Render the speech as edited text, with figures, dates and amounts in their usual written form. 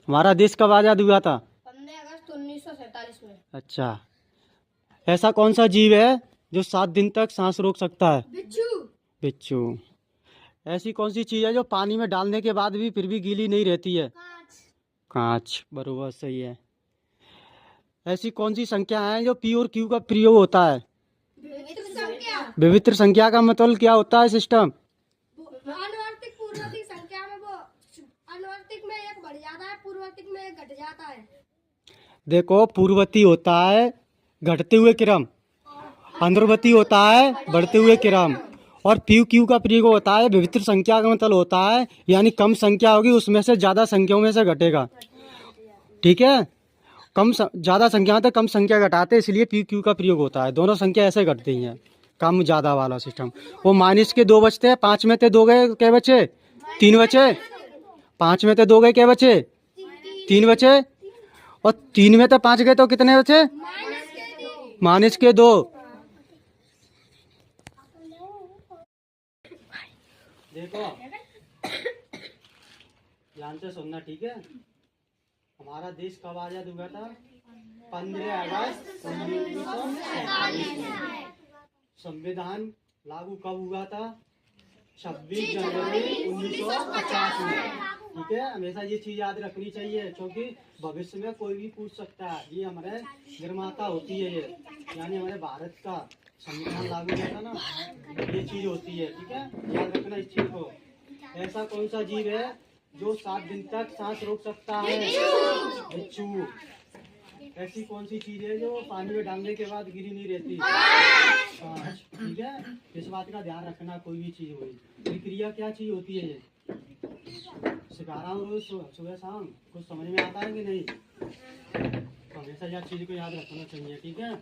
हमारा देश कब आज़ाद हुआ था? 15 अगस्त 1947 में। अच्छा, ऐसा कौन सा जीव है जो 7 दिन तक सांस रोक सकता है? बिच्छू। बिच्छू। ऐसी कौन सी चीज़ है जो पानी में डालने के बाद भी फिर भी गीली नहीं रहती है? कांच। कांच, बरोबर सही है। ऐसी कौन सी संख्या है जो पी और क्यू का प्रयोग होता है? विविध संख्या। विविध संख्या का मतलब क्या होता है सिस्टम? अनुवर्तिक पूर्ववर्ती संख्या में वो अनुवर्तिक में एक बढ़ जाता है, पूर्ववर्ती में एक घट जाता है। देखो, पूर्ववर्ती होता है घटते हुए क्रम, अनुवर्ती होता है बढ़ते हुए क्रम, और पी क्यू का प्रयोग होता है विविध संख्या का मतलब होता है यानी कम संख्या होगी उसमें से ज़्यादा संख्याओं में से घटेगा। ठीक है, ज़्यादा संख्या में तो कम संख्या घटाते इसलिए पी क्यू का प्रयोग होता है। दोनों संख्या ऐसे घटती हैं, कम ज़्यादा वाला सिस्टम। वो माइनस के 2 बचते हैं, 5 में से 2 गए क्या बचे? 3 बचे। 5 में से 2 गए क्या बचे? 3 बचे। और 3 में से 5 गए तो कितने बचे? माइनस के 2। देखो, ध्यान से सुनना, ठीक है। हमारा देश कब आजाद हुआ था? 15 अगस्त 1947 में। संविधान लागू कब हुआ था? 26 जनवरी 1950 में। ठीक है, हमेशा ये चीज याद रखनी चाहिए क्योंकि भविष्य में कोई भी पूछ सकता है। ये हमारे निर्माता होती है, ये यानी हमारे भारत का संविधान लागू हुआ था ना, ये चीज होती है। ठीक है, याद रखना इस चीज को। ऐसा कौन सा जीव है जो 7 दिन तक सांस रोक सकता है? बिच्छू। ऐसी कौन सी चीज है जो पानी में डालने के बाद गिरी नहीं रहती? कांच। ठीक है, इस बात का ध्यान रखना। कोई भी चीज हुई, प्रक्रिया क्या चीज होती है, ये सिखा रहा हूँ रोज सुबह शाम। कुछ समझ में आता है कि नहीं? तो हमेशा यह चीज को याद रखना चाहिए। ठीक है।